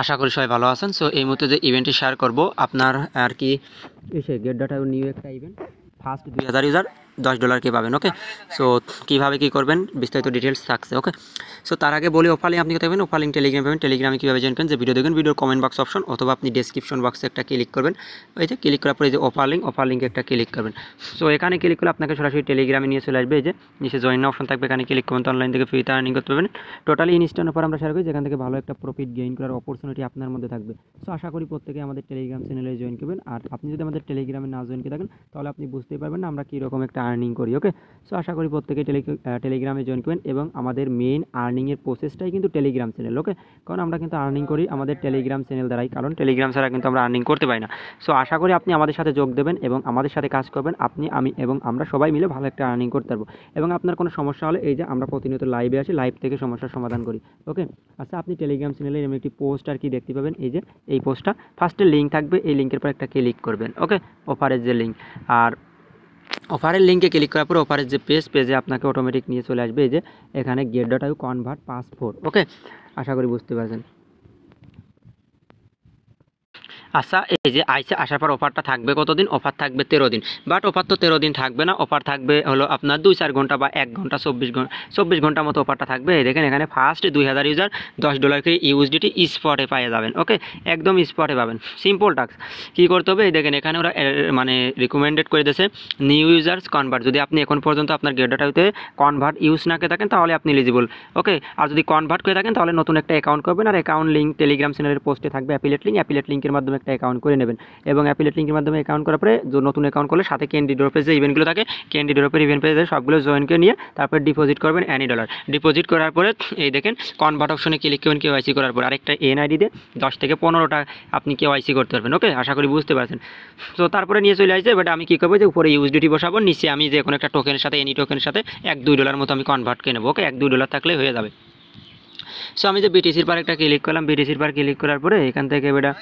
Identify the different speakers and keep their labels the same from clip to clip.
Speaker 1: আশা করি সবাই ভালো আছেন। সো এই মুহূর্তে যে ইভেন্টটি শেয়ার করব আপনার আর কি এসে গেট ডাটা নিউ একটা ইভেন্ট ফার্স্ট 2000 ইউজার $10 কে পাবেন। ওকে, সো কীভাবে কী করবেন বিস্তারিত ডিটেলস থাকছে। ওকে, সো তার আগে বলি অফার লিঙ্ক আপনি কোথায় পাবেন। অফার লিঙ্ক টেলিগ্রাম পাবেন। টেলিগ্রামে কীভাবে জয়েন করেন, যে ভিডিও দেখবেন ভিডিওর কমেন্ট বক্স অপশন অথবা আপনি ডেসক্রিপশন বক্সে একটা ক্লিক করবেন। এই যে ক্লিক করার পরে এই যে অফার লিঙ্কে একটা ক্লিক করবেন। সো এখানে ক্লিক করলে আপনাকে সরাসরি টেলিগ্রামে নিয়ে চলে আসবে। এই যে নিচে জয়েন অপশন থাকবে, এখানে ক্লিক করবেন, তো অনলাইন থেকে ফ্রিতে আর্নিং করতে পারবেন। টোটালি ইনস্ট্যান্ট অফার আমরা শেয়ার করি, যেখান থেকে ভালো একটা প্রফিট গেইন করার অপরচুনিটি আপনার মধ্যে থাকবে। সো আশা করি প্রত্যেকে আমাদের টেলিগ্রাম চ্যানেলে জয়েন করবেন। আর আপনি যদি আমাদের টেলিগ্রামে না জয়েন করে থাকেন তাহলে আপনি বুঝতেই পারবেন না আমরা কীরকম একটা আর্নিং করি। ওকে, সো আশা করি প্রত্যেকে টেলিগ্রামে জয়েন করবেন। এবং আমাদের মেইন আর্নিংয়ের প্রসেসটাই কিন্তু টেলিগ্রাম চ্যানেল। ওকে, কারণ আমরা কিন্তু আর্নিং করি আমাদের টেলিগ্রাম চ্যানেল দ্বারাই, কারণ টেলিগ্রাম ছাড়া কিন্তু আমরা আর্নিং করতে পারি না। সো আশা করি আপনি আমাদের সাথে যোগ দেবেন এবং আমাদের সাথে কাজ করবেন। আপনি, আমি এবং আমরা সবাই মিলে ভালো একটা আর্নিং করতে পারবো। এবং আপনার কোনো সমস্যা হলে এই যে আমরা প্রতিনিয়ত লাইভে আসি, লাইভ থেকে সমস্যার সমাধান করি। ওকে, আচ্ছা আপনি টেলিগ্রাম চ্যানেলে এমন একটি পোস্ট আর কি দেখতে পাবেন। এই যে এই পোস্টটা ফার্স্টে লিঙ্ক থাকবে, এই লিঙ্কের পর একটা ক্লিক করবেন। ওকে, অফারের যে লিঙ্ক, আর অফারের লিঙ্কে ক্লিক করার পর অফারের যে পেজে আপনাকে অটোমেটিক নিয়ে চলে আসবে। এই যে এখানে get dot you convert passport. Okay, আশা করি বুঝতে পারছেন। আচ্ছা এই যে আসার পর অফারটা থাকবে কতদিন? অফার থাকবে 13 দিন। বাট অফার তো 13 দিন থাকবে না, অফার থাকবে হলো আপনার 2-4 ঘন্টা বা 1 ঘন্টা, 24 ঘন্টা মতো অফারটা থাকবে। এই দেখেন এখানে ফার্স্ট 2000 ইউজার $10 করে ইউএসডিটি স্পটে পেয়ে যাবেন। ওকে, একদম স্পটে পাবেন, সিম্পল টাস্ক। কী করতে হবে? এই দেখেন এখানে ওরা মানে রিকমেন্ডেড করে দিয়েছে নিউ ইউজার্স কনভার্ট। যদি আপনি এখন পর্যন্ত আপনার গেট ডাটাতে কনভার্ট ইউজ না করে থাকেন তাহলে আপনি এলিজিবল। ওকে, আর যদি কনভার্ট করে থাকেন তাহলে নতুন একটা অ্যাকাউন্ট করবেন। আর অ্যাকাউন্ট লিঙ্ক টেলিগ্রাম চ্যানেলের পোস্টে থাকবে অ্যাফিলিয়েট লিঙ্কের মাধ্যমে একটা অ্যাকাউন্ট করে নেবেন। এবং অ্যাফিলিয়েট লিঙ্কের মাধ্যমে অ্যাকাউন্ট করার পরে নতুন অ্যাকাউন্ট করলে সাথে ক্যান্ডি ড্রপের যে ইভেন্টগুলো থাকে, ক্যান্ডি ড্রপের ইভেন্ট পেজে সবগুলো জয়েন করে নিয়ে তারপরে ডিপোজিট করবেন $1। ডিপোজিট করার পরে এই দেখেন কনভার্ট অপশনে ক্লিক করবেন কেওয়াইসি করার পর। আরেকটা এনআইডি দিয়ে 10 থেকে 15টা আপনি কেওয়াইসি করতে পারবেন। ওকে, আশা করি বুঝতে পারছেন। তো তারপরে নিয়ে চলে আসছে, বাট আমি কী করবো যে উপরে ইউএসডিটি বসাবো, নিচে আমি যে কোনো একটা টোকেনের সাথে এনি টোকেনের সাথে $1-2 মতো আমি কনভার্ট করে নেবো। ওকে, $1-2 থাকলে হয়ে যাবে। সো আমি যে বিটিসির পার একটা ক্লিক করলাম, বিটিসির পার ক্লিক করার পরে এখান থেকে বেটা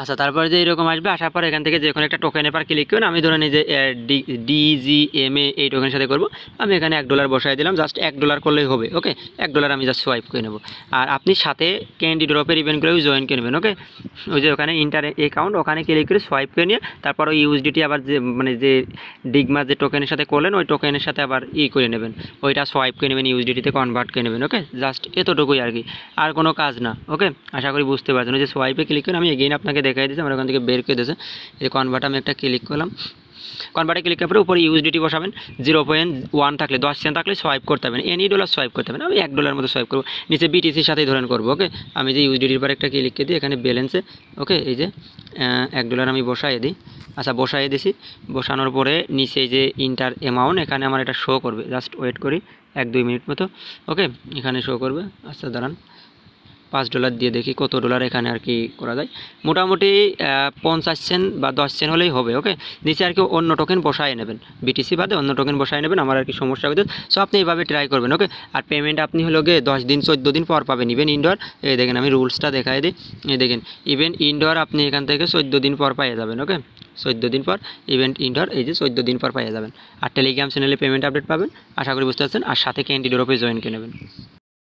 Speaker 1: আচ্ছা তারপরে যে এরকম আসবে, আসার পর এখান থেকে যে কোনো একটা টোকেনের পার ক্লিক করুন। আমি ধরে নিই যে DGMA এই টোকেনের সাথে করবো। আমি এখানে $1 বসাই দিলাম, জাস্ট $1 করলেই হবে। ওকে, $1 আমি জাস্ট সোয়াইপ করে নেবো। আর আপনি সাথে ক্যান্ডি ড্রপের ইভেন্টগুলোও জয়েন করে নেবেন। ওকে, ওই যে ওখানে ইন্টার অ্যাকাউন্ট, ওখানে ক্লিক করে সোয়াইপ করে নিয়ে তারপর ওই ইউএসডিটি আবার যে মানে যে ডিগমা যে টোকেনের সাথে করলেন ওই টোকেনের সাথে আবার করে নেবেন, ওইটা সোয়াইপ করে নেবেন, ইউএসডিটিতে কনভার্ট করে নেবেন। ওকে, জাস্ট এতটুকুই আর কি, আর কোনো কাজ না। ওকে, আশা করি বুঝতে পারছেন। ওই যে সোয়াইপে ক্লিক করে আমি এগেইন আপনাকে দেখাই দিয়েছি, আমরা ওখান থেকে বের করে দিয়েছে। এই কনভার্ট আমি একটা ক্লিক করলাম, কনভার্টে ক্লিক করার পরে উপরে ইউএসডিটি বসাবেন। 0.1 থাকলে 10 সেন্ট থাকলে সোয়াইপ করতে হবে, এনি ডলার সোয়াইপ করতে হবে। আমি $1 মতো সোয়াইপ করবো, নিচে বিটিসির সাথেই ধরেন করবো। ওকে, আমি যে ইউএসডিটির পর একটা ক্লিক করে দিই, এখানে ব্যালেন্সে ওকে এই যে $1 আমি বসাই দিই। আচ্ছা বসাই দিছি, বসানোর পরে নিচে যে ইন্টার অ্যামাউন্ট এখানে আমার এটা শো করবে, জাস্ট ওয়েট করি 1-2 মিনিট মতো। ওকে, এখানে শো করবে। আচ্ছা দাঁড়ান, $5 দিয়ে দেখি কত ডলার এখানে আর কি করা যায়। মোটামুটি 50 সেন্ট বা 10 সেন্ট হলেই হবে। ওকে, নিচে আর কি অন্য টোকেন বসায় নেবেন, বিটিসি বাদে অন্য টোকেন বসায় নেবেন, আমার আর কি সমস্যা হচ্ছে। সো আপনি এইভাবে ট্রাই করবেন। ওকে, আর পেমেন্ট আপনি হলো গিয়ে 10 দিন 14 দিন পর পাবেন। ইভেন ইনডোর এই দেখেন আমি রুলসটা দেখাই দিই, এই দেখেন ইভেন ইনডোর আপনি এখান থেকে 14 দিন পর পেয়ে যাবেন। ওকে, 14 দিন পর ইভেন্ট ইনডোর এই যে 14 দিন পর পেয়ে যাবেন। আর টেলিগ্রাম চ্যানেলে পেমেন্ট আপডেট পাবেন, আশা করি বুঝতে পারছেন। আর সাথে ক্যান্ডি ড্রপে জয়েন করে নেবেন।